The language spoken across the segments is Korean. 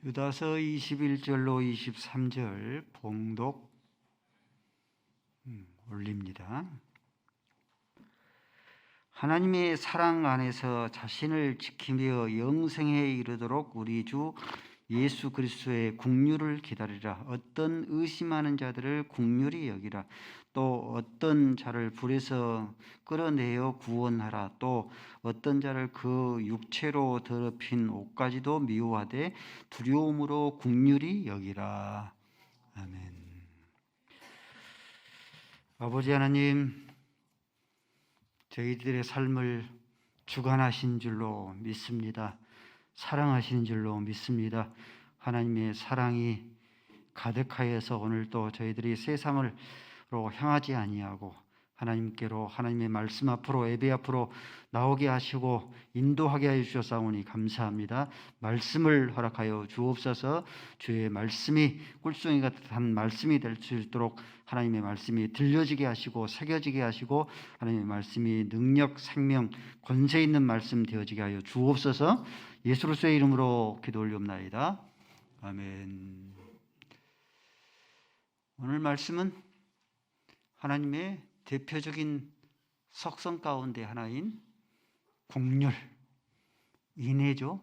유다서 21절로 23절 봉독 올립니다. 하나님의 사랑 안에서 자신을 지키며 영생에 이르도록 우리 주 예수 그리스도의 긍휼을 기다리라. 어떤 의심하는 자들을 긍휼히 여기라. 또 어떤 자를 불에서 끌어내어 구원하라. 또 어떤 자를 그 육체로 더럽힌 옷까지도 미워하되 두려움으로 긍휼히 여기라. 아멘. 아버지 하나님, 저희들의 삶을 주관하신 줄로 믿습니다. 사랑하시는 줄로 믿습니다. 하나님의 사랑이 가득하여서 오늘도 저희들이 세상으로 향하지 아니하고 하나님께로, 하나님의 말씀 앞으로, 예배 앞으로 나오게 하시고 인도하게 하여 주셨사오니 감사합니다. 말씀을 허락하여 주옵소서. 주의 말씀이 꿀송이 같은 말씀이 될 수 있도록 하나님의 말씀이 들려지게 하시고 새겨지게 하시고 하나님의 말씀이 능력, 생명, 권세 있는 말씀 되어지게 하여 주옵소서. 예수 그리스도의 이름으로 기도 올리옵나이다. 아멘. 오늘 말씀은 하나님의 대표적인 속성 가운데 하나인 긍휼, 인애죠.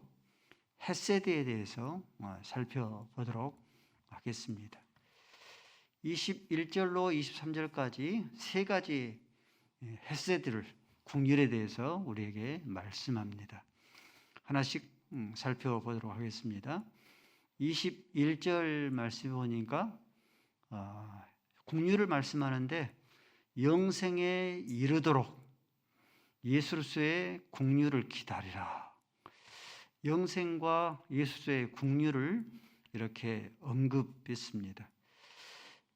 헤세드에 대해서 살펴보도록 하겠습니다. 21절로 23절까지 세 가지 헤세드를, 긍휼에 대해서 우리에게 말씀합니다. 하나씩 살펴보도록 하겠습니다. 21절 말씀 보니까 긍휼을 말씀하는데 영생에 이르도록 예수 그리스도의 긍휼을 기다리라. 영생과 예수 그리스도의 긍휼을 이렇게 언급했습니다.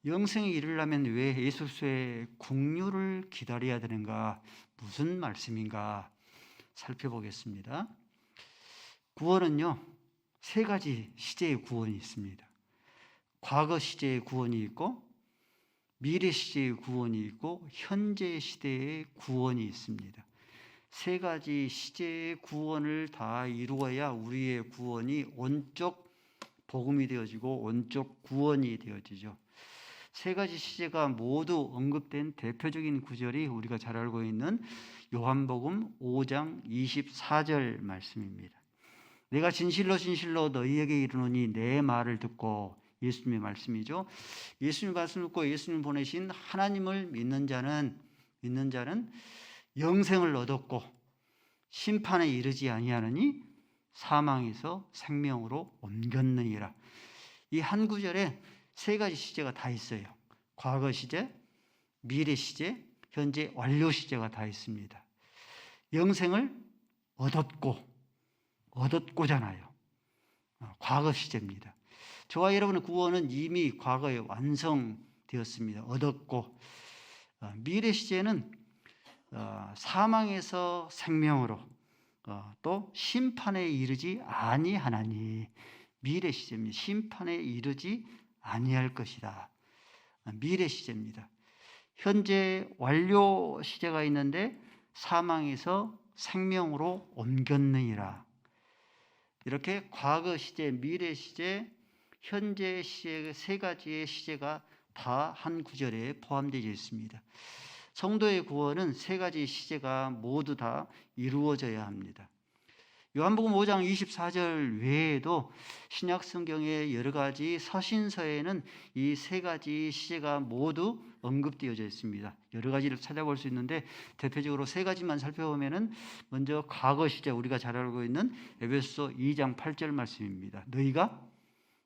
영생에 이르려면 왜 예수 그리스도의 긍휼을 기다려야 되는가? 무슨 말씀인가? 살펴보겠습니다. 구원은요, 세 가지 시제의 구원이 있습니다. 과거 시제의 구원이 있고, 미래 시제의 구원이 있고, 현재 시대의 구원이 있습니다. 세 가지 시제의 구원을 다 이루어야 우리의 구원이 온적 복음이 되어지고 온적 구원이 되어지죠. 세 가지 시제가 모두 언급된 대표적인 구절이 우리가 잘 알고 있는 요한복음 5장 24절 말씀입니다. 내가 진실로 진실로 너희에게 이르노니 내 말을 듣고, 예수님의 말씀이죠. 예수님의 말씀을 듣고 예수님 보내신 하나님을 믿는 자는 영생을 얻었고 심판에 이르지 아니하느니 사망에서 생명으로 옮겼느니라. 이 한 구절에 세 가지 시제가 다 있어요. 과거 시제, 미래 시제, 현재 완료 시제가 다 있습니다. 영생을 얻었고잖아요. 과거 시제입니다. 저와 여러분의 구원은 이미 과거에 완성되었습니다. 얻었고, 미래 시제는 사망에서 생명으로, 또 심판에 이르지 아니하나니, 미래 시제입니다. 심판에 이르지 아니할 것이다. 미래 시제입니다. 현재 완료 시제가 있는데 사망에서 생명으로 옮겼느니라. 이렇게 과거 시제, 미래 시제, 현재 시제, 세 가지의 시제가 다 한 구절에 포함되어 있습니다. 성도의 구원은 세 가지 시제가 모두 다 이루어져야 합니다. 요한복음 5장 24절 외에도 신약 성경의 여러 가지 서신서에는 이 세 가지 시제가 모두 언급되어져 있습니다. 여러 가지를 찾아볼 수 있는데 대표적으로 세 가지만 살펴보면은 먼저 과거 시제, 우리가 잘 알고 있는 에베소서 2장 8절 말씀입니다. 너희가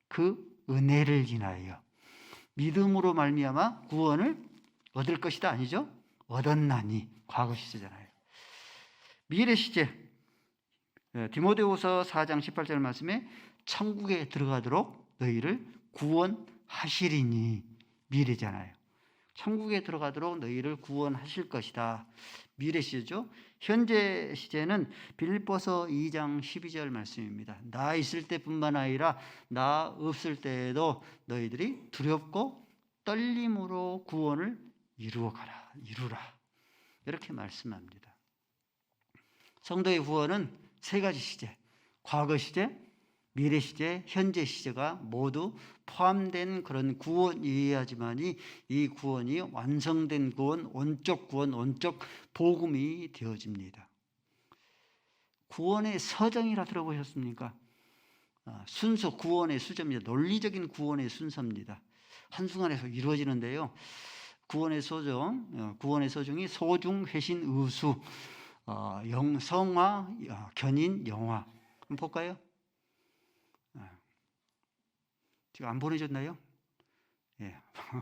그 은혜를 인하여 믿음으로 말미암아 구원을 얻을 것이다, 아니죠? 얻었나니, 과거 시제잖아요. 미래 시제, 디모데후서 4장 18절 말씀에 천국에 들어가도록 너희를 구원하시리니, 미래잖아요. 천국에 들어가도록 너희를 구원하실 것이다. 미래 시제죠. 현재 시제는 빌립보서 2장 12절 말씀입니다. 나 있을 때뿐만 아니라 나 없을 때에도 너희들이 두렵고 떨림으로 구원을 이루라. 이렇게 말씀합니다. 성도의 구원은 세 가지 시제, 과거 시제, 미래 시제, 현재 시제가 모두 포함된 그런 구원이어야지만이 이 구원이 완성된 구원, 온적 구원, 온적 복음이 되어집니다. 구원의 서정이라 들어보셨습니까? 순서, 구원의 수저입니다. 논리적인 구원의 순서입니다. 한순간에서 이루어지는데요. 구원의 서정이 소중, 회신, 의수, 성화, 견인, 영화. 한번 볼까요? 지금 안 보내줬나요? 예,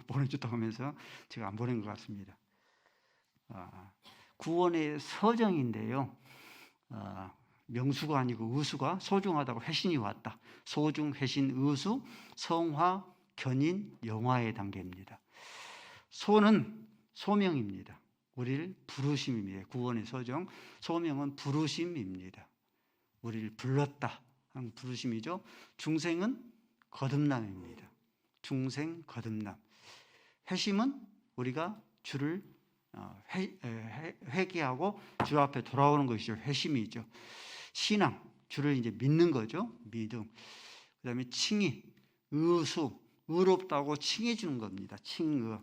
보내줬다고 하면서 제가 안 보낸 것 같습니다. 구원의 서정인데요. 명수가 아니고 의수가 소중하다고 회신이 왔다. 소중, 회신, 의수, 성화, 견인, 영화의 단계입니다. 소는 소명입니다. 우리를 부르심입니다. 구원의 서정, 소명은 부르심입니다. 우리를 불렀다 하는 부르심이죠. 중생은 거듭남입니다. 중생, 거듭남. 회심은 우리가 주를 회개하고 주 앞에 돌아오는 것이죠. 회심이죠. 신앙, 주를 이제 믿는 거죠. 믿음. 그 다음에 칭의, 의수, 의롭다고 칭해 주는 겁니다. 칭의.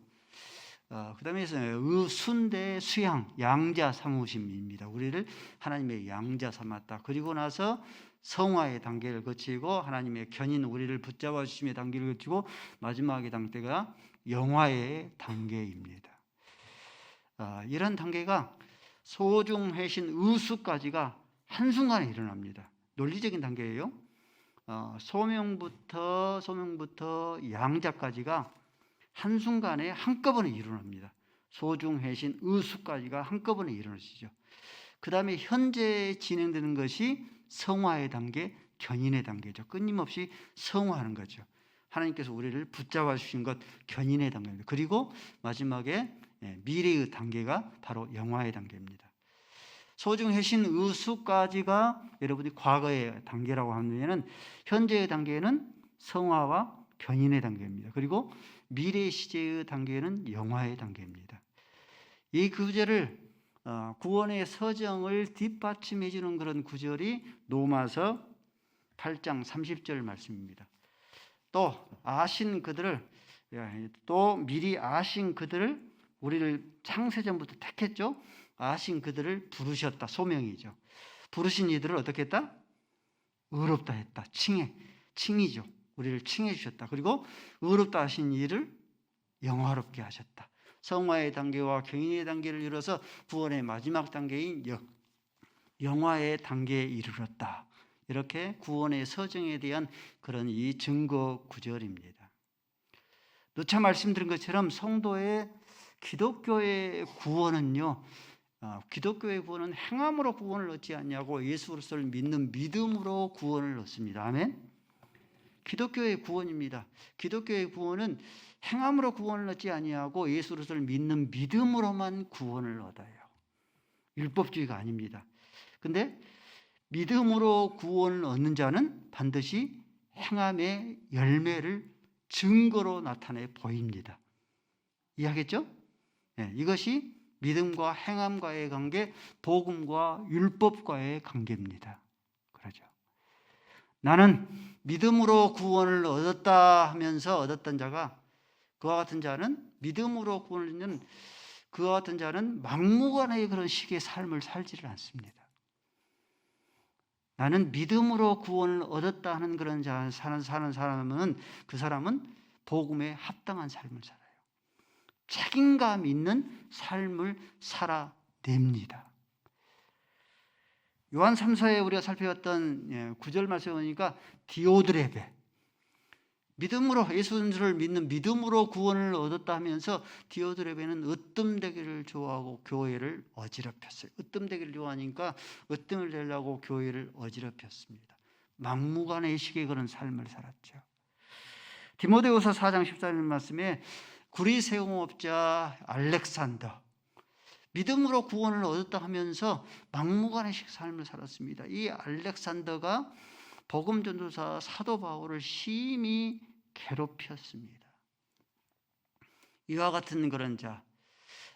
그 다음에 의순대 수양, 양자 삼으심입니다. 우리를 하나님의 양자 삼았다. 그리고 나서 성화의 단계를 거치고 하나님의 견인, 우리를 붙잡아 주심의 단계를 거치고 마지막의 단계가 영화의 단계입니다. 이런 단계가 소중, 회신, 의수까지가 한순간에 일어납니다. 논리적인 단계예요. 소명부터 양자까지가 한순간에 한꺼번에 일어납니다. 소중, 회신, 의수까지가 한꺼번에 일어나시죠. 그 다음에 현재 진행되는 것이 성화의 단계, 견인의 단계죠. 끊임없이 성화하는 거죠. 하나님께서 우리를 붙잡아 주신 것, 견인의 단계입니다. 그리고 마지막에 미래의 단계가 바로 영화의 단계입니다. 소중, 회신, 의수까지가 여러분이 과거의 단계라고 하면 현재의 단계는 성화와 견인의 단계입니다. 그리고 미래 시제의 단계는 영화의 단계입니다. 이 구절을 구원의 서정을 뒷받침해 주는 그런 구절이 로마서 8장 30절 말씀입니다. 또 미리 아신 그들을 우리를 창세전부터 택했죠. 아신 그들을 부르셨다. 소명이죠. 부르신 이들을 어떻게 했다? 의롭다 했다. 칭이죠. 우리를 칭해 주셨다. 그리고 의롭다 하신 이를 영화롭게 하셨다. 성화의 단계와 경인의 단계를 이뤄서 구원의 마지막 단계인 영화의 단계에 이르렀다. 이렇게 구원의 서정에 대한 그런 이 증거 구절입니다. 누차 말씀드린 것처럼 성도의 기독교의 구원은요, 기독교의 구원은 행함으로 구원을 얻지 않냐고 예수 그리스도를 믿는 믿음으로 구원을 얻습니다. 아멘. 기독교의 구원입니다. 기독교의 구원은 행함으로 구원을 얻지 아니하고 예수 그리스도를 믿는 믿음으로만 구원을 얻어요. 율법주의가 아닙니다. 근데 믿음으로 구원을 얻는 자는 반드시 행함의 열매를 증거로 나타내 보입니다. 이해하겠죠? 네, 이것이 믿음과 행함과의 관계, 복음과 율법과의 관계입니다. 그러죠. 나는 믿음으로 구원을 얻었다 하면서 얻었던 자가 그와 같은 자는 믿음으로 구원을 얻는 그와 같은 자는 막무가내의 그런 식의 삶을 살지를 않습니다. 나는 믿음으로 구원을 얻었다 하는 그런 자 사는 사람은 그 사람은 복음에 합당한 삶을 살아요. 책임감 있는 삶을 살아냅니다. 요한 3서에 우리가 살펴봤던 9절 말씀에 보니까 디오드레베, 믿음으로 예수를 믿는 믿음으로 구원을 얻었다 하면서 디오드레베는 으뜸되기를 좋아하고 교회를 어지럽혔어요. 으뜸되기를 좋아하니까 으뜸을 내려고 교회를 어지럽혔습니다. 막무가내식의 그런 삶을 살았죠. 디모데후서 4장 14절 말씀에 구리세공업자 알렉산더, 믿음으로 구원을 얻었다 하면서 막무가내식 삶을 살았습니다. 이 알렉산더가 복음 전도사 사도 바울을 심히 괴롭혔습니다. 이와 같은 그런 자,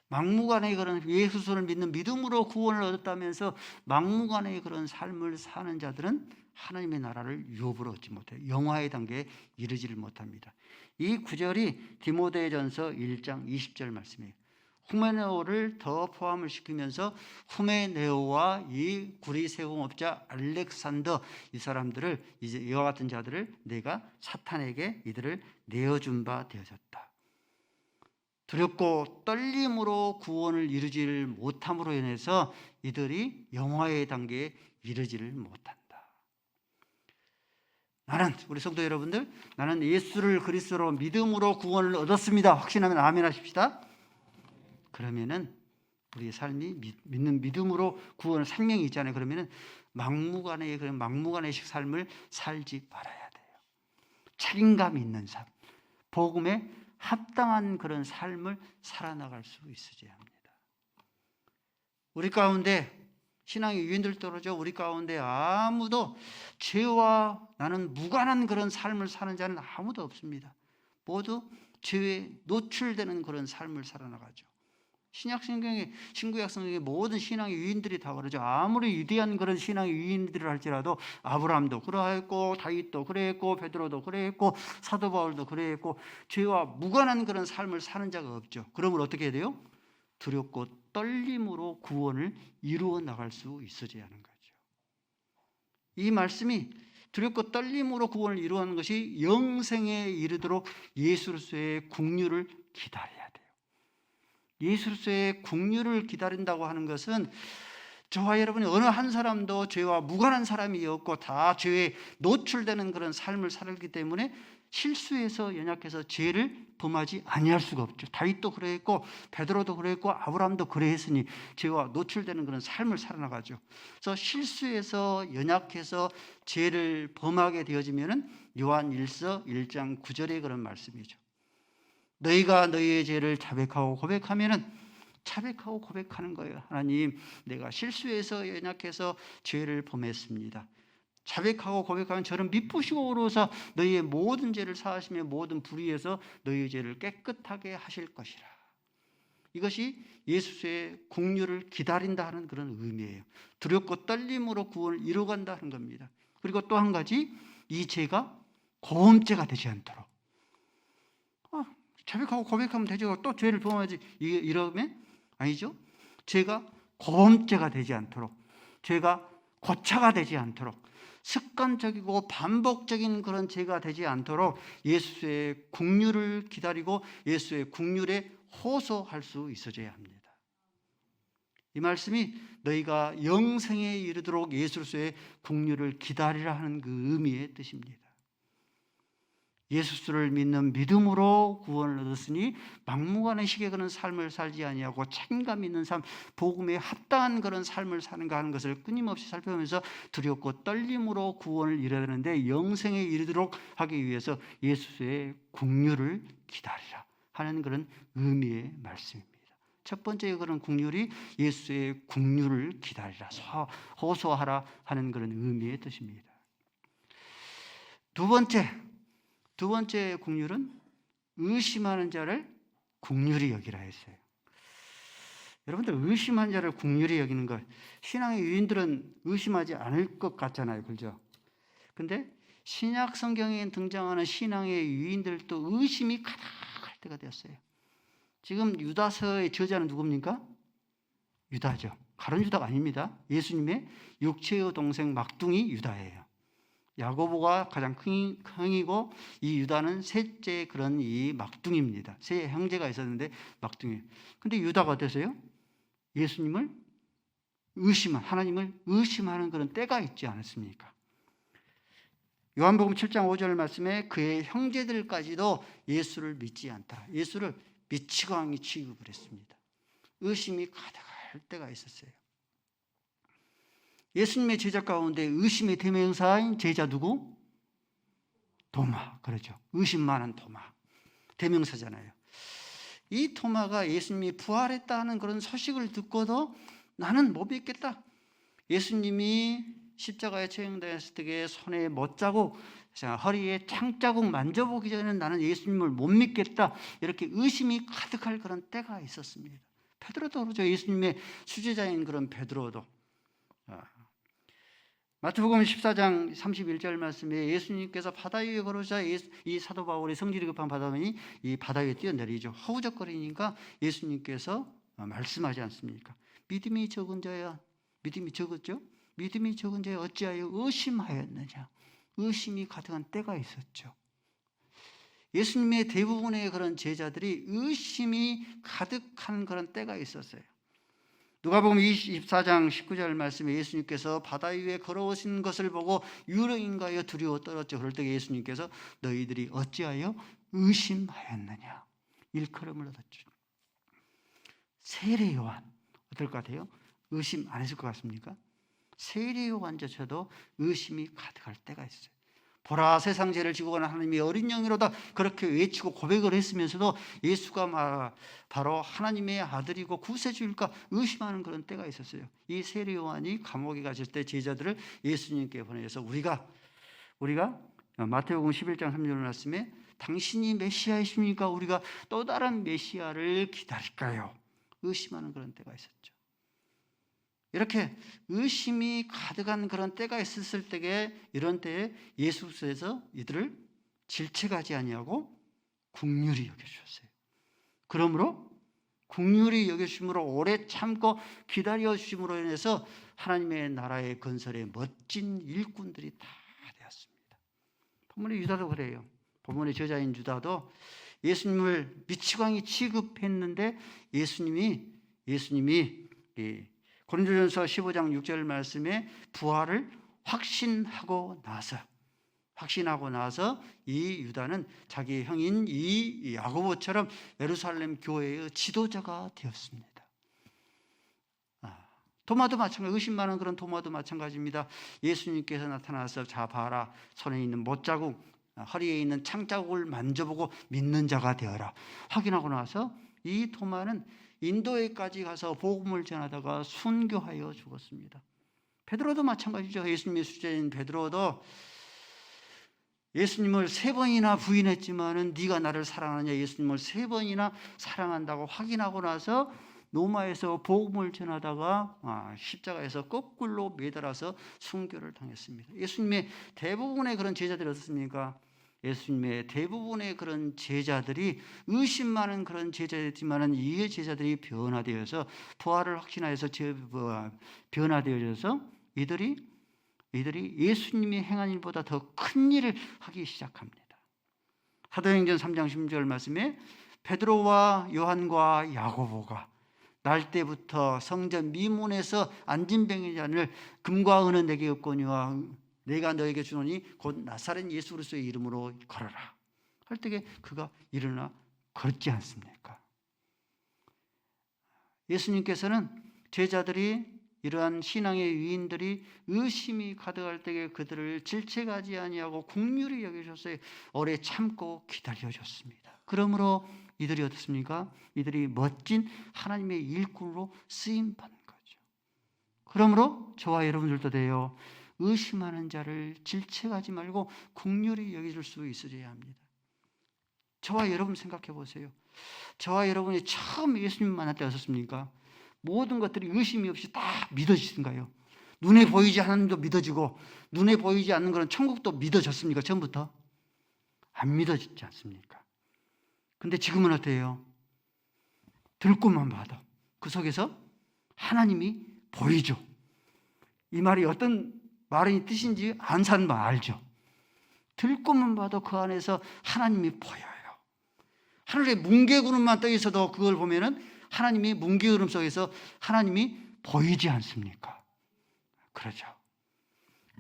막무가내 그런 예수를 믿는 믿음으로 구원을 얻었다면서 막무가내 그런 삶을 사는 자들은 하나님의 나라를 유업으로 얻지 못해요. 영화의 단계에 이르지를 못합니다. 이 구절이 디모데전서 1장 20절 말씀이에요. 후메네오를 더 포함을 시키면서 후메네오와 이 구리세공업자 알렉산더, 이 사람들을, 이제 이와 같은 자들을 내가 사탄에게 이들을 내어준 바 되어졌다. 두렵고 떨림으로 구원을 이루지를 못함으로 인해서 이들이 영화의 단계에 이르지를 못한다. 나는, 우리 성도 여러분들, 나는 예수를 그리스도로 믿음으로 구원을 얻었습니다. 확신하면 아멘 하십시다. 그러면은 우리의 삶이 믿는 믿음으로 구원을, 생명이 있잖아요. 그러면은 막무가내의 그런 막무가내식 삶을 살지 말아야 돼요. 책임감 있는 삶, 복음에 합당한 그런 삶을 살아나갈 수 있어야 합니다. 우리 가운데 신앙의 유인들 떨어져 우리 가운데 아무도 죄와 나는 무관한 그런 삶을 사는 자는 아무도 없습니다. 모두 죄에 노출되는 그런 삶을 살아나가죠. 신약 성경에, 신구약 성경의 모든 신앙의 유인들이 다 그러죠. 아무리 위대한 그런 신앙의 유인들을 할지라도 아브라함도 그러했고, 다윗도 그랬고, 베드로도 그랬고, 사도 바울도 그랬고, 죄와 무관한 그런 삶을 사는 자가 없죠. 그러면 어떻게 해야 돼요? 두렵고 떨림으로 구원을 이루어 나갈 수 있어야 하는 거죠. 이 말씀이 두렵고 떨림으로 구원을 이루어가는 것이 영생에 이르도록 예수로서의 국류를 기다려야 돼요. 예수로서의 국류를 기다린다고 하는 것은 저와 여러분이 어느 한 사람도 죄와 무관한 사람이 없고 다 죄에 노출되는 그런 삶을 살기 때문에 실수해서 연약해서 죄를 범하지 아니할 수가 없죠. 다윗도 그랬고 베드로도 그랬고 아브라함도 그랬으니 죄와 노출되는 그런 삶을 살아나가죠. 그래서 실수해서 연약해서 죄를 범하게 되어지면은 요한 1서 1장 9절의 그런 말씀이죠. 너희가 너희의 죄를 자백하고 고백하면은, 자백하고 고백하는 거예요. 하나님, 내가 실수해서 연약해서 죄를 범했습니다. 자백하고 고백하면 저를 미쁘시고 오로사 너희의 모든 죄를 사하시며 모든 불의에서 너희의 죄를 깨끗하게 하실 것이라. 이것이 예수의 국류를 기다린다 하는 그런 의미예요. 두렵고 떨림으로 구원을 이루어간다 하는 겁니다. 그리고 또 한 가지, 이 죄가 고음죄가 되지 않도록. 자백하고 고백하면 되죠. 또 죄를 범하지. 이러면 아니죠. 죄가 고음죄가 되지 않도록, 죄가 고차가 되지 않도록, 습관적이고 반복적인 그런 죄가 되지 않도록 예수의 국류를 기다리고 예수의 국률에 호소할 수 있어져야 합니다. 이 말씀이 너희가 영생에 이르도록 예수의 국류를 기다리라 하는 그 의미의 뜻입니다. 예수를 믿는 믿음으로 구원을 얻었으니 막무가내식의 그런 삶을 살지 아니하고 책임감 있는 삶, 복음에 합당한 그런 삶을 사는가 하는 것을 끊임없이 살펴보면서 두렵고 떨림으로 구원을 이뤄야 되는데 영생에 이르도록 하기 위해서 예수의 국류를 기다리라 하는 그런 의미의 말씀입니다. 첫 번째 그런 국률이 예수의 국류를 기다리라, 호소하라 하는 그런 의미의 뜻입니다. 두 번째 국률은 의심하는 자를 국률이 여기라 했어요. 여러분들, 의심하는 자를 국률이 여기는 것, 신앙의 유인들은 의심하지 않을 것 같잖아요. 그렇죠? 근데 신약 성경에 등장하는 신앙의 유인들도 의심이 가득할 때가 되었어요. 지금 유다서의 저자는 누굽니까? 유다죠. 가룟 유다가 아닙니다. 예수님의 육체의 동생 막둥이 유다예요. 야고보가 가장 큰 형이고 이 유다는 셋째 그런 이 막둥이입니다. 세 형제가 있었는데 막둥이. 근데 유다가 어땠어요? 예수님을 하나님을 의심하는 그런 때가 있지 않았습니까? 요한복음 7장 5절 말씀에 그의 형제들까지도 예수를 믿지 않다. 예수를 미치광이 취급을 했습니다. 의심이 가득할 때가 있었어요. 예수님의 제자 가운데 의심의 대명사인 제자 누구? 도마. 그렇죠. 의심 많은 도마. 대명사잖아요. 이 도마가 예수님이 부활했다는 그런 소식을 듣고도 나는 못 믿겠다. 예수님이 십자가에 처형되었을 때 손에 못자국, 허리에 창자국 만져보기 전에는 나는 예수님을 못 믿겠다. 이렇게 의심이 가득할 그런 때가 있었습니다. 베드로도 그러죠. 예수님의 수제자인 그런 베드로도. 마태복음 14장 31절 말씀에 예수님께서 바다 위에 걸으사 이 사도 바울이 성질이 급한 바다만이 이 바다 위에 뛰어내리죠. 허우적거리니까 예수님께서 말씀하지 않습니까? 믿음이 적은 자야, 믿음이 적었죠? 믿음이 적은 자야 어찌하여 의심하였느냐? 의심이 가득한 때가 있었죠. 예수님의 대부분의 그런 제자들이 의심이 가득한 그런 때가 있었어요. 누가복음 24장 19절 말씀에 예수님께서 바다 위에 걸어오신 것을 보고 유령인가요 두려워 떨었죠. 그럴 때 예수님께서 너희들이 어찌하여 의심하였느냐 일컬음을 얻었죠. 세례 요한 어떨 것 같아요? 의심 안 했을 것 같습니까? 세례 요한조차도 의심이 가득할 때가 있어요. 보라 세상 죄를 지고 가는 하나님이 어린 영이로다 그렇게 외치고 고백을 했으면서도 예수가 바로 하나님의 아들이고 구세주일까 의심하는 그런 때가 있었어요. 이 세례 요한이 감옥에 갇힐 때 제자들을 예수님께 보내서 우리가 마태복음 11장 3절 말씀에 당신이 메시아이십니까? 우리가 또 다른 메시아를 기다릴까요? 의심하는 그런 때가 있었죠. 이렇게 의심이 가득한 그런 때가 있었을 때에 이런 때에 예수께서 이들을 질책하지 아니하고 긍휼히 여겨주셨어요. 그러므로 긍휼히 여겨주심으로 오래 참고 기다려 주심으로 인해서 하나님의 나라의 건설에 멋진 일꾼들이 다 되었습니다. 본문의 유다도 그래요. 본문의 저자인 유다도 예수님을 미치광이 취급했는데 예수님이 고린도전서 15장 6절 말씀에 부활을 확신하고 나서 이 유다는 자기 형인 이 야고보처럼 예루살렘 교회의 지도자가 되었습니다. 도마도 마찬가지, 의심 많은 그런 도마도 마찬가지입니다. 예수님께서 나타나서 자 봐라 손에 있는 못자국 허리에 있는 창자국을 만져보고 믿는 자가 되어라 확인하고 나서 이 도마는 인도에까지 가서 복음을 전하다가 순교하여 죽었습니다. 베드로도 마찬가지죠. 예수님의 수제인 베드로도 예수님을 3번이나 부인했지만은 네가 나를 사랑하느냐 예수님을 3번이나 사랑한다고 확인하고 나서 로마에서 복음을 전하다가 십자가에서 거꾸로 매달아서 순교를 당했습니다. 예수님의 대부분의 그런 제자들이 어떻습니까? 예수님의 대부분의 그런 제자들이 의심 많은 그런 제자였지만은 이 제자들이 변화되어서 부활을 확신하여서 변화되어져서 이들이 예수님이 행한 일보다 더 큰 일을 하기 시작합니다. 사도행전 3장 16절 말씀에 베드로와 요한과 야고보가 날 때부터 성전 미문에서 안진병의 잔을 금과 은은 내게 없거니와 내가 너에게 주노니 곧 나사렛 예수 그리스도의 이름으로 걸어라 할 때에 그가 일어나 걷지 않습니까? 예수님께서는 제자들이 이러한 신앙의 위인들이 의심이 가득할 때에 그들을 질책하지 아니하고 긍휼히 여기셨어요. 오래 참고 기다려줬습니다. 그러므로 이들이 어떻습니까? 이들이 멋진 하나님의 일꾼으로 쓰임받는 거죠. 그러므로 저와 여러분들도 돼요. 의심하는 자를 질책하지 말고 긍휼히 여겨줄 수 있어야 합니다. 저와 여러분 생각해 보세요. 저와 여러분이 처음 예수님 만날 때 어떻습니까? 모든 것들이 의심이 없이 다 믿어지신가요? 눈에 보이지 않는 것도 믿어지고 눈에 보이지 않는 그런 천국도 믿어졌습니까? 처음부터? 안 믿어지지 않습니까? 근데 지금은 어때요? 들고만 봐도 그 속에서 하나님이 보이죠. 이 말이 어떤 말의 뜻인지 안 사는 분 알죠. 들고만 봐도 그 안에서 하나님이 보여요. 하늘에 뭉게구름만 떠 있어도 그걸 보면은 하나님이 뭉게구름 속에서 하나님이 보이지 않습니까? 그러죠.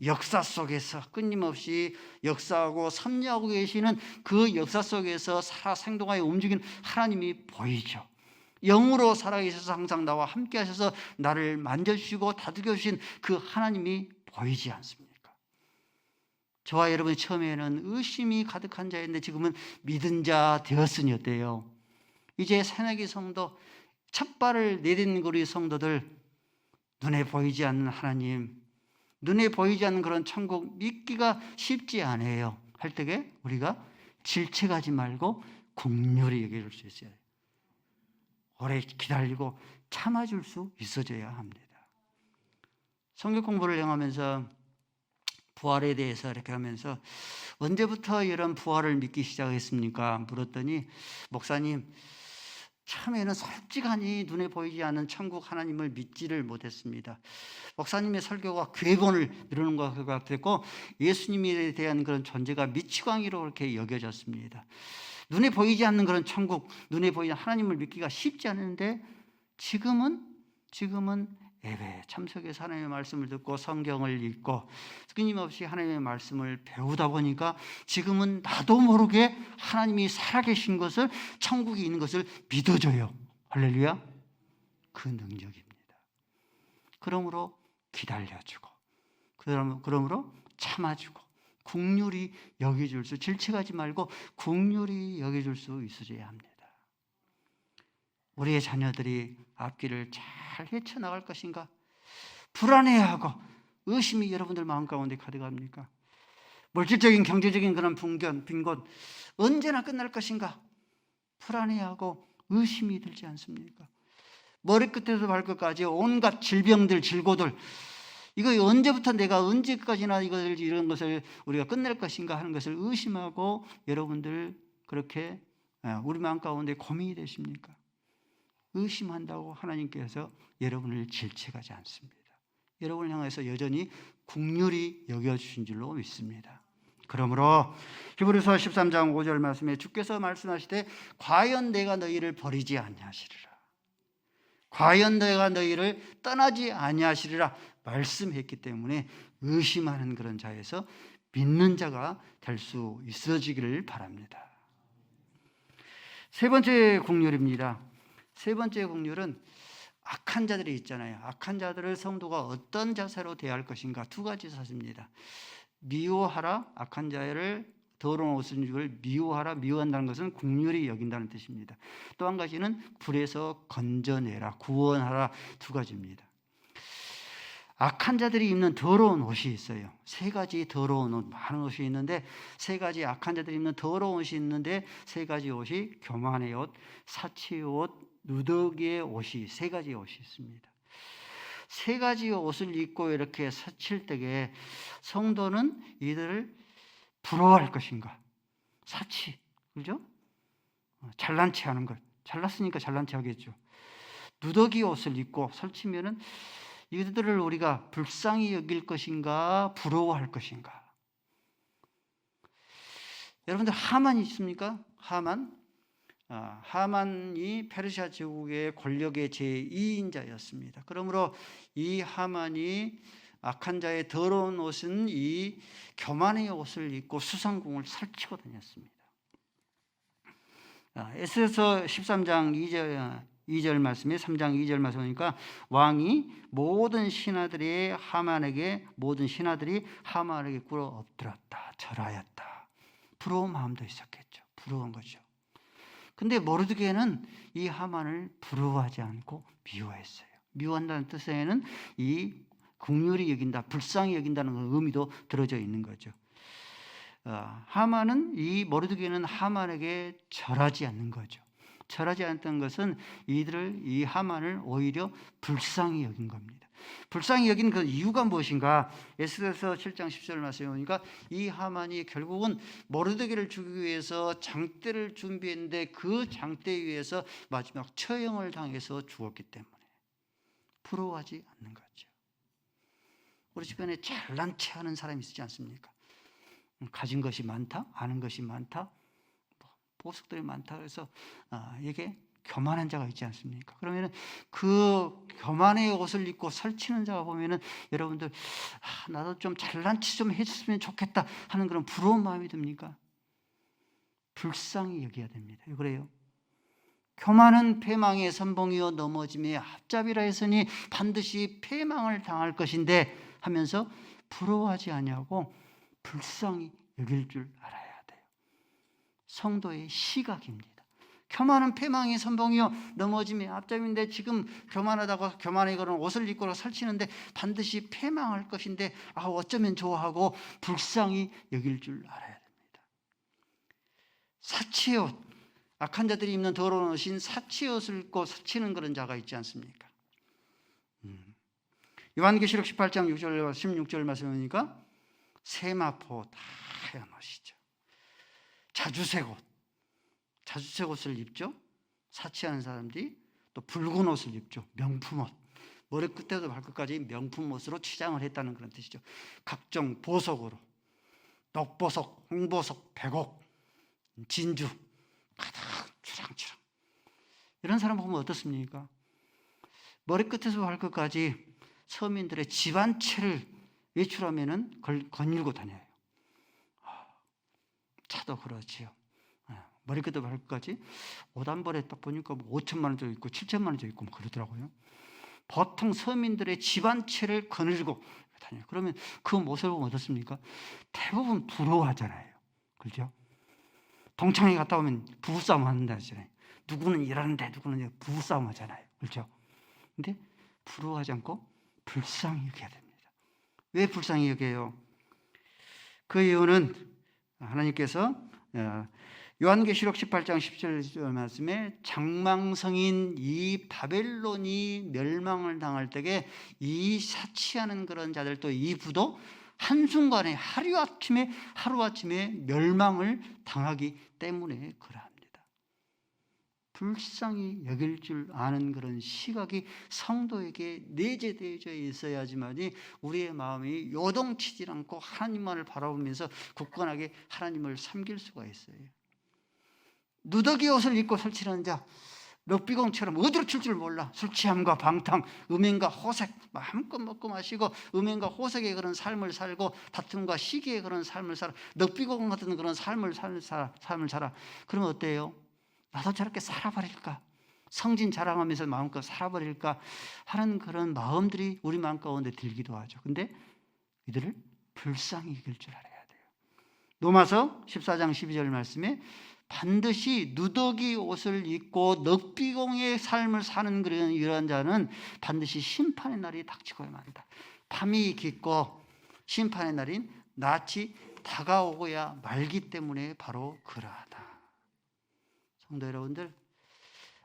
역사 속에서 끊임없이 역사하고 섭리하고 계시는 그 역사 속에서 살아 생동하여 움직이는 하나님이 보이죠. 영으로 살아계셔서 항상 나와 함께 하셔서 나를 만져주시고 다독여 주신 그 하나님이 보이지 않습니까? 저와 여러분이 처음에는 의심이 가득한 자였는데 지금은 믿은 자 되었으니 어때요? 이제 새내기 성도 첫 발을 내딛는 우리 성도들 눈에 보이지 않는 하나님, 눈에 보이지 않는 그런 천국 믿기가 쉽지 않아요. 할 때에 우리가 질책하지 말고 긍휼히 여겨줄 수 있어요. 오래 기다리고 참아줄 수 있어줘야 합니다. 성경 공부를 행하면서 부활에 대해서 이렇게 하면서 언제부터 이런 부활을 믿기 시작했습니까? 물었더니 목사님, 처음에는 솔직하니 눈에 보이지 않는 천국 하나님을 믿지를 못했습니다. 목사님의 설교가 궤본을 이루는 것 같았고 예수님에 대한 그런 존재가 미치광이로 그렇게 여겨졌습니다. 눈에 보이지 않는 그런 천국, 눈에 보이는 하나님을 믿기가 쉽지 않은데 지금은 예배에 참석해서 하나님의 말씀을 듣고 성경을 읽고 끊임없이 하나님의 말씀을 배우다 보니까 지금은 나도 모르게 하나님이 살아계신 것을, 천국이 있는 것을 믿어줘요. 할렐루야. 그 능력입니다. 그러므로 기다려주고, 그러므로 참아주고, 긍휼히 여겨줄 수, 질책하지 말고 긍휼히 여겨줄 수 있어야 합니다. 우리의 자녀들이 앞길을 잘 헤쳐나갈 것인가? 불안해하고 의심이 여러분들 마음 가운데 가득합니까? 물질적인 경제적인 그런 빈곤 언제나 끝날 것인가? 불안해하고 의심이 들지 않습니까? 머리끝에서 발끝까지 온갖 질병들, 질고들, 이거 언제부터 내가 언제까지나 이런 것을 우리가 끝낼 것인가 하는 것을 의심하고 여러분들 그렇게 우리 마음 가운데 고민이 되십니까? 의심한다고 하나님께서 여러분을 질책하지 않습니다. 여러분을 향해서 여전히 긍휼히 여겨주신 줄로 믿습니다. 그러므로 히브리서 13장 5절 말씀에 주께서 말씀하시되 과연 내가 너희를 버리지 아니하시리라, 과연 내가 너희를 떠나지 아니하시리라 말씀했기 때문에 의심하는 그런 자에서 믿는 자가 될 수 있어지기를 바랍니다. 세 번째 긍휼입니다. 세 번째 긍휼은 악한 자들이 있잖아요. 악한 자들을 성도가 어떤 자세로 대할 것인가, 두 가지 사실입니다. 미워하라, 악한 자를 더러운 옷을 미워하라, 미워한다는 것은 긍휼히 여긴다는 뜻입니다. 또 한 가지는 불에서 건져내라, 구원하라, 두 가지입니다. 악한 자들이 입는 더러운 옷이 있어요. 세 가지 더러운 옷, 많은 옷이 있는데 세 가지 악한 자들이 입는 더러운 옷이 있는데 세 가지 옷이 교만의 옷, 사치의 옷, 누더기의 옷이, 세 가지 옷이 있습니다. 세 가지 옷을 입고 이렇게 서칠 때에 성도는 이들을 부러워할 것인가? 사치, 그죠? 잘난 체 하는 것, 잘났으니까 잘난 체 하겠죠. 누더기 옷을 입고 설치면은 이들을 우리가 불쌍히 여길 것인가, 부러워할 것인가? 여러분들 하만이 있습니까? 하만이 페르시아 제국의 권력의 제2인자였습니다. 그러므로 이 하만이 악한 자의 더러운 옷은 이 교만의 옷을 입고 수상궁을 설치고 다녔습니다. 에스더서 13장 2절 말씀에 3장 2절 말씀에 보니까 왕이 모든 신하들이 하만에게 꿇어 엎드렸다, 절하였다. 부러운 마음도 있었겠죠. 부러운 거죠. 근데 모르드게는 이 하만을 부러워하지 않고 미워했어요. 미워한다는 뜻에는 이 긍휼히 여긴다, 불쌍히 여긴다는 의미도 들어져 있는 거죠. 하만은, 이 모르드게는 하만에게 절하지 않는 거죠. 절하지 않았던 것은 이 하만을 오히려 불쌍히 여긴 겁니다. 불쌍히 여긴 그 이유가 무엇인가? 에스더서 7장 10절 말씀에 보니까 이 하만이 결국은 모르드게를 죽이기 위해서 장대를 준비했는데 그 장대 위에서 마지막 처형을 당해서 죽었기 때문에 부러워하지 않는 거죠. 우리 주변에 잘난 체 하는 사람이 있지 않습니까? 가진 것이 많다, 아는 것이 많다, 보석들이 많다. 그래서 이게 교만한 자가 있지 않습니까? 그러면은 그 교만의 옷을 입고 설치는 자가 보면은 여러분들 나도 좀 잘난 체 좀 했으면 좋겠다 하는 그런 부러운 마음이 듭니까? 불쌍히 여겨야 됩니다. 그래요. 교만은 패망의 선봉이요 넘어짐의 앞잡이라 했으니 반드시 패망을 당할 것인데 하면서 부러워하지 아니하고 불쌍히 여길 줄 알아야 돼요. 성도의 시각입니다. 교만은 패망의 선봉이요 넘어짐의 앞잡인데 지금 교만하다고 교만에 그런 옷을 입고 설치는데 반드시 패망할 것인데 어쩌면 좋아하고 불쌍히 여길 줄 알아야 됩니다. 사치의 옷, 악한 자들이 입는 더러운 옷인 사치의 옷을 입고 설치는 그런 자가 있지 않습니까? 요한계시록 18장 6절 16절 말씀이니까 세마포 다 헤어놓으시죠. 자주색 옷을 입죠. 사치하는 사람들이 또 붉은 옷을 입죠. 명품 옷. 머리끝에도 발끝까지 명품 옷으로 치장을 했다는 그런 뜻이죠. 각종 보석으로 녹보석, 홍보석, 백옥, 진주 가득 주랑주랑. 이런 사람 보면 어떻습니까? 머리끝에서 발끝까지 서민들의 집안채를 외출하면은 거닐고 다녀요. 차도 그렇지요. 머리끝에서 발끝까지 옷 한 벌에 딱 보니까 5천만 원도 있고 7천만 원도 있고 뭐 그러더라고요. 보통 서민들의 집안채를 거닐고 다녀요. 그러면 그 모습을 보면 어떻습니까? 대부분 부러워하잖아요. 그렇죠? 동창회 갔다 오면 부부싸움 한다 하잖아요. 누구는 일하는데 누구는 부부싸움 하잖아요. 그렇죠? 근데 부러워하지 않고 불쌍히 여겨야 됩니다. 왜 불쌍히 여겨요? 그 이유는 하나님께서 요한계시록 18장 17절 말씀에 장망성인 이 바벨론이 멸망을 당할 때에 이 사치하는 그런 자들 또 이 부도 한순간에 하루아침에 멸망을 당하기 때문에 그러합니다. 불쌍히 여길 줄 아는 그런 시각이 성도에게 내재되어져 있어야지만이 우리의 마음이 요동치지 않고 하나님만을 바라보면서 굳건하게 하나님을 섬길 수가 있어요. 누더기 옷을 입고 설치는 자, 럭비공처럼 어디로 칠 줄 몰라. 술 취함과 방탕, 음행과 호색, 마음껏 먹고 마시고 음행과 호색의 그런 삶을 살고 다툼과 시기의 그런 삶을 살아. 럭비공 같은 그런 삶을 살아. 그러면 어때요? 나도 저렇게 살아버릴까? 성진 자랑하면서 마음껏 살아버릴까? 하는 그런 마음들이 우리 마음 가운데 들기도 하죠. 근데 이들을 불쌍히 여길 줄 알아야 돼요. 로마서 14장 12절 말씀에 반드시 누더기 옷을 입고 넉비공의 삶을 사는 그런 이러한 자는 반드시 심판의 날이 닥치고야 만다. 밤이 깊고 심판의 날인 낯이 다가오고야 말기 때문에 바로 그러하다. 성도 여러분들,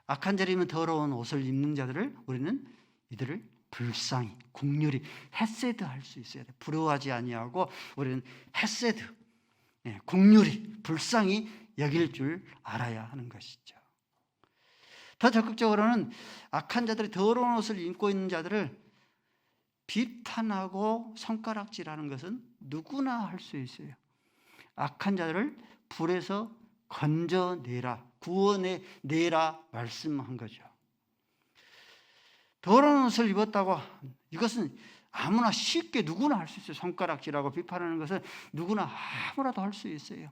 악한 자리면 더러운 옷을 입는 자들을 우리는 이들을 불쌍히, 긍휼히, 헤세드 할 수 있어야 돼. 부러워하지 아니하고 우리는 헤세드, 긍휼히, 불쌍히 여길 줄 알아야 하는 것이죠. 더 적극적으로는 악한 자들이 더러운 옷을 입고 있는 자들을 비판하고 손가락질하는 것은 누구나 할 수 있어요. 악한 자들을 불에서 건져내라, 구원해내라 말씀한 거죠. 더러운 옷을 입었다고 이것은 아무나 쉽게 누구나 할 수 있어요. 손가락질하고 비판하는 것은 누구나 아무라도 할 수 있어요.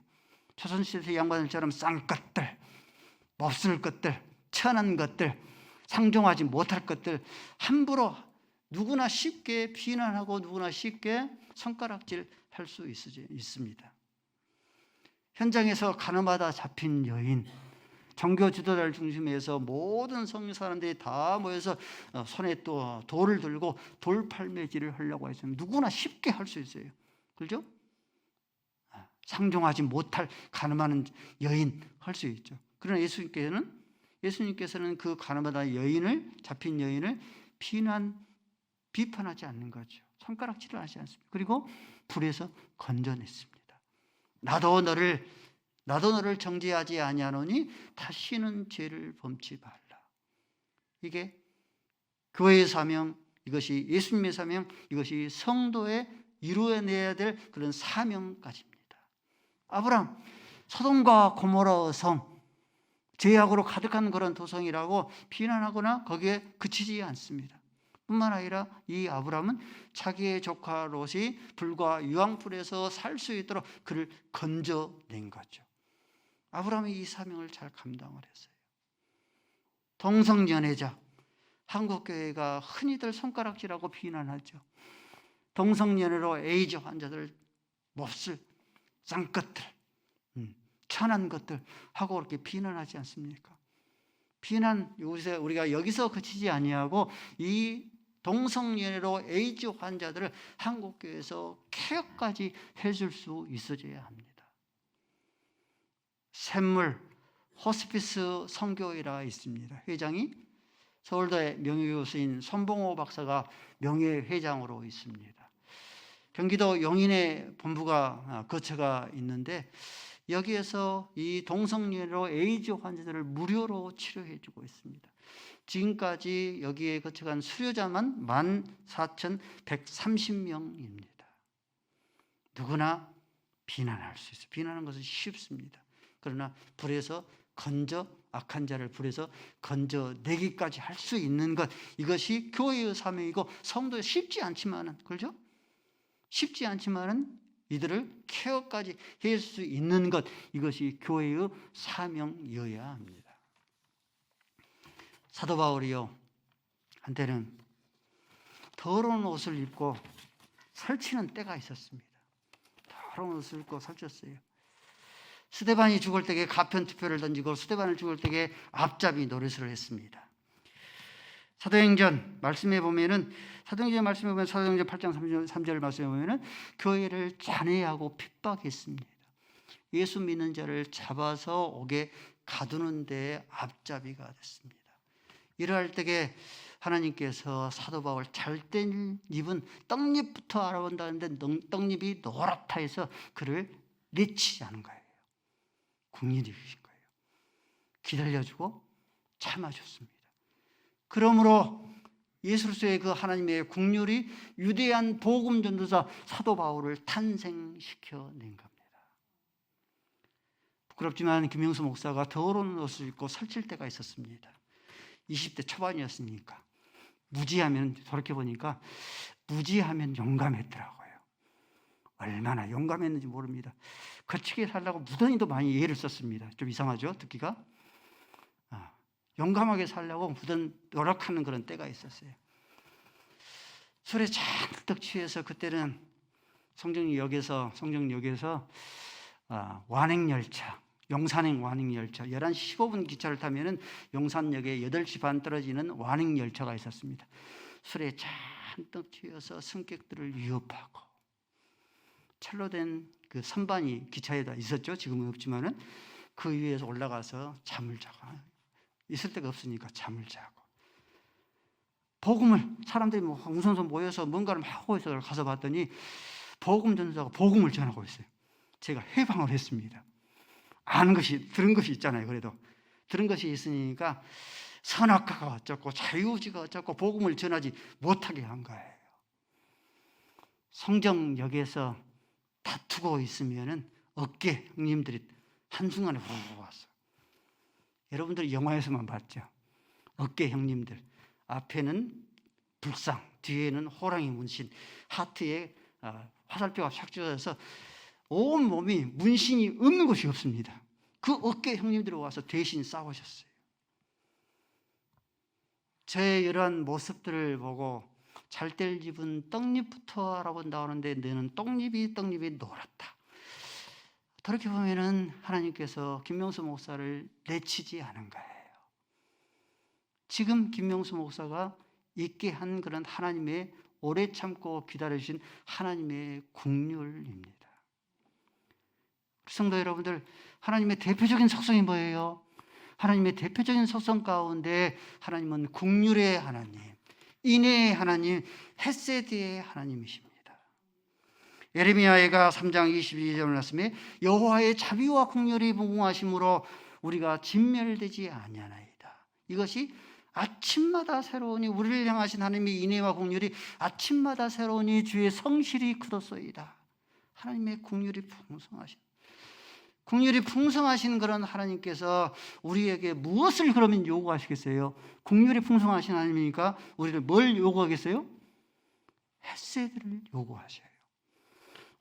조선시대 양반들처럼 쌍것들, 몹쓸 것들, 천한 것들, 상종하지 못할 것들 함부로 누구나 쉽게 비난하고 누구나 쉽게 손가락질 할 수 있습니다. 현장에서 가늠하다 잡힌 여인, 종교 지도자를 중심해서 모든 성민 사람들이 다 모여서 손에 또 돌을 들고 돌팔매질을 하려고 했으면 누구나 쉽게 할 수 있어요. 그렇죠? 상종하지 못할 가늠하는 여인 할 수 있죠. 그러나 예수님께서는 그 가늠하다 잡힌 여인을 비판하지 않는 거죠. 손가락질을 하지 않습니다. 그리고 불에서 건져냈습니다. 나도 너를 정죄하지 아니하노니 다시는 죄를 범치 말라. 이게 교회의 사명, 이것이 예수님의 사명, 이것이 성도의 이루어내야 될 그런 사명까지입니다. 아브라함, 소돔과 고모라 성, 죄악으로 가득한 그런 도성이라고 비난하거나 거기에 그치지 않습니다. 뿐만 아니라 이 아브라함은 자기의 조카 롯이 불과 유황불에서 살 수 있도록 그를 건져낸 거죠. 아브라함이 이 사명을 잘 감당을 했어요. 동성연애자, 한국교회가 흔히들 손가락질하고 비난하죠. 동성연애로 에이즈 환자들 몹쓸 쌍것들, 천한 것들 하고 그렇게 비난하지 않습니까? 비난, 요새 우리가 여기서 그치지 아니하고 이 동성연애로 에이즈 환자들을 한국교회에서 케어까지 해줄 수 있어져야 합니다. 샘물 호스피스 선교회라 있습니다. 회장이 서울대 명예교수인 손봉호 박사가 명예회장으로 있습니다. 경기도 용인에 본부가 거처가 있는데 여기에서 이 동성애로 에이즈 환자들을 무료로 치료해주고 있습니다. 지금까지 여기에 거쳐간 수료자만 14,130명입니다. 누구나 비난할 수 있어요. 비난하는 것은 쉽습니다. 그러나 불에서 악한 자를 불에서 건져내기까지 할 수 있는 것, 이것이 교회의 사명이고 성도의 쉽지 않지만은, 그렇죠? 쉽지 않지만은 이들을 케어까지 할 수 있는 것, 이것이 교회의 사명이어야 합니다. 사도 바울이요, 한때는 더러운 옷을 입고 설치는 때가 있었습니다. 더러운 옷을 입고 설쳤어요. 스데반이 죽을 때에 가편투표를 던지고 스데반을 죽을 때에 앞잡이 노릇을 했습니다. 사도행전 말씀에 보면은 사도행전 8장 3절 말씀에 보면은 교회를 잔해하고 핍박했습니다. 예수 믿는 자를 잡아서 옥에 가두는 데 앞잡이가 됐습니다. 이러할 때에 하나님께서 사도 바울 잘된 잎은 떡잎부터 알아본다는데 떡잎이 노랗다 해서 그를 내치지 않은 거예요. 국민이신 거예요. 기다려주고 참아줬습니다. 그러므로 예수로서의 그 하나님의 국률이 유대한 복음 전도사 사도 바울을 탄생시켜낸 겁니다. 부끄럽지만 김영수 목사가 더러운 옷을 입고 설칠 때가 있었습니다. 20대 초반이었으니까. 무지하면, 돌이켜보니까 무지하면 용감했더라고요. 얼마나 용감했는지 모릅니다. 거치게 살려고 무던히도 많이 예를 썼습니다. 좀 이상하죠, 듣기가? 용감하게 살려고 노력하는 그런 때가 있었어요. 술에 잔뜩 취해서 그때는 성정역에서 완행열차, 용산행 완행열차, 11시 15분 기차를 타면은 용산역에 8시 반 떨어지는 완행열차가 있었습니다. 술에 잔뜩 취해서 승객들을 위협하고, 철로 된 그 선반이 기차에다 있었죠. 지금은 없지만은 그 위에서 올라가서 잠을 자고, 있을 데가 없으니까 잠을 자고, 복음을, 사람들이 웅성웅성 모여서 뭔가를 막 하고 있어서 가서 봤더니 복음 전도자가 복음을 전하고 있어요. 제가 해방을 했습니다. 들은 것이 있잖아요. 그래도 들은 것이 있으니까 선악과가 어쩌고 자유의지가 어쩌고 복음을 전하지 못하게 한 거예요. 성정역에서 다투고 있으면은 어깨 형님들이 한순간에 후루룩 왔어요. 여러분들 영화에서만 봤죠. 어깨 형님들, 앞에는 불상, 뒤에는 호랑이 문신, 하트에 화살표가 샥 쥐어져서 온 몸이 문신이 없는 곳이 없습니다. 그 어깨 형님들이 와서 대신 싸우셨어요. 저의 이러한 모습들을 보고 잘될 집은 떡잎부터 알아본다 하는데 너는 떡잎이 노랗다. 그렇게 보면은 하나님께서 김명수 목사를 내치지 않은 거예요. 지금 김명수 목사가 있게 한 그런 하나님의 오래 참고 기다려주신 하나님의 국률입니다. 성도 여러분들, 하나님의 대표적인 속성이 뭐예요? 하나님의 대표적인 속성 가운데 하나님은 국률의 하나님, 인애의 하나님, 헤세드의 하나님이십니다. 예레미야가 3장 22절 말씀에 여호와의 자비와 국률이 무궁하심으로 우리가 진멸되지 아니하나이다. 이것이 아침마다 새로우니, 우리를 향하신 하나님의 인애와 국률이 아침마다 새로우니 주의 성실이 크도소이다. 하나님의 국률이 풍성하신 그런 하나님께서 우리에게 무엇을 그러면 요구하시겠어요? 국률이 풍성하신 하나님이니까 우리를 뭘 요구하겠어요? 헤세드를 요구하셔요.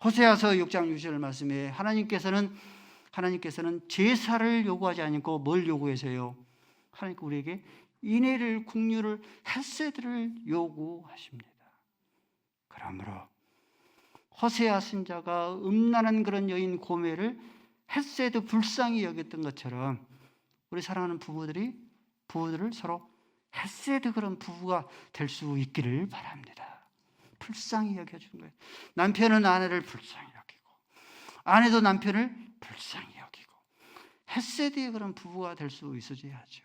호세아서 6장 6절 말씀에 하나님께서는 제사를 요구하지 않고 뭘 요구하세요? 하나님께 우리에게 인애를, 국률을, 헤세드를 요구하십니다. 그러므로 호세아 선자가 음란한 그런 여인 고멜을 헤세드 불쌍히 여겼던 것처럼 우리 사랑하는 부부들을 서로 헤세드 그런 부부가 될 수 있기를 바랍니다. 불쌍히 여겨주는 거예요. 남편은 아내를 불쌍히 여기고, 아내도 남편을 불쌍히 여기고, 헤세드의 그런 부부가 될 수 있어야죠.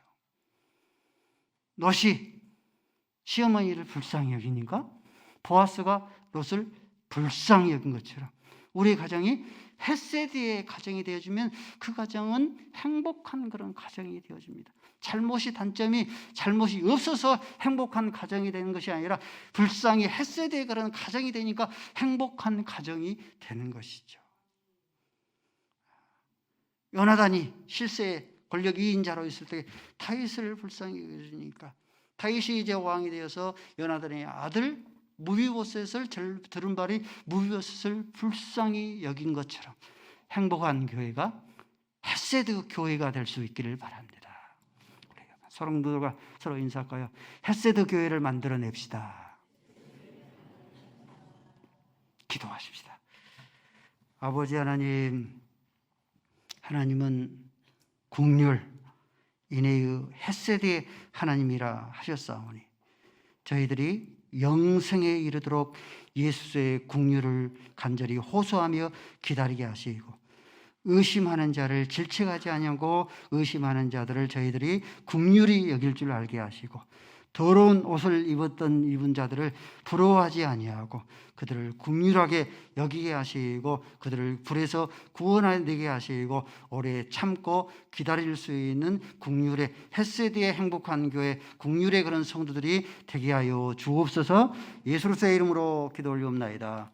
롯이 시어머니를 불쌍히 여기니까 보아스가 롯을 불쌍히 여긴 것처럼 우리 가정이 헤세드의 가정이 되어주면 그 가정은 행복한 그런 가정이 되어집니다. 잘못이 없어서 행복한 가정이 되는 것이 아니라 불쌍히 헤세드의 그런 가정이 되니까 행복한 가정이 되는 것이죠. 요나단이 실세의 권력 2인자로 있을 때 다윗을 불쌍히 여기니까 다윗이 이제 왕이 되어서 요나단의 아들 무비보셋을 들은 바리 무비보셋을 불쌍히 여긴 것처럼 행복한 교회가 헤세드 교회가 될 수 있기를 바랍니다. 서로 서로 인사할까요? 헤세드 교회를 만들어냅시다. 기도하십시다. 아버지 하나님, 하나님은 국률 인내의 헤세드의 하나님이라 하셨사오니 저희들이 영생에 이르도록 예수의 국률을 간절히 호소하며 기다리게 하시고 의심하는 자를 질책하지 아니하고 의심하는 자들을 저희들이 국률이 여길 줄 알게 하시고 더러운 옷을 입은 자들을 부러워하지 아니하고 그들을 국률하게 여기게 하시고 그들을 불에서 구원하게 하시고 오래 참고 기다릴 수 있는 국률의 헤세드의 행복한 교회 국률의 그런 성도들이 되게 하여 주옵소서. 예수의 이름으로 기도 올리옵나이다.